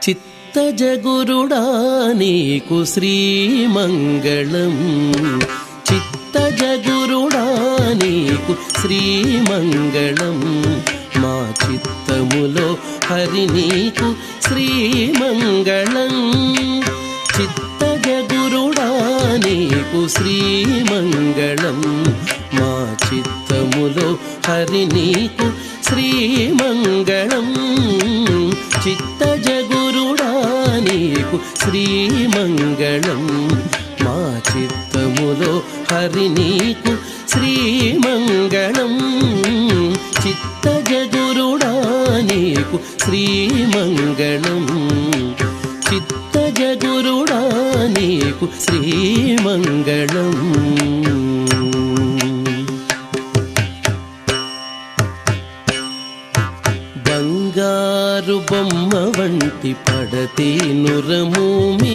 చిత్తజగురుడా నీకు శ్రీమంగళం, చిత్తజగురుడా నీకు శ్రీమంగళం. మా చిత్తములో హరి నీకు శ్రీమంగళం. చిత్తజగురుడా నీకు శ్రీమంగళం. మా చిత్తములో హరి నీకు శ్రీమంగళం. చిత్తజగురుడా నీకు శ్రీమంగళం. మా చిత్తములో హరి నీకు శ్రీమంగళం. చిత్తజగురుడా నీకు శ్రీమంగళం. చిత్తజగురుడా నీకు శ్రీమంగళం. బంగారు బొమ్మ వంటి పడతే నురమూమి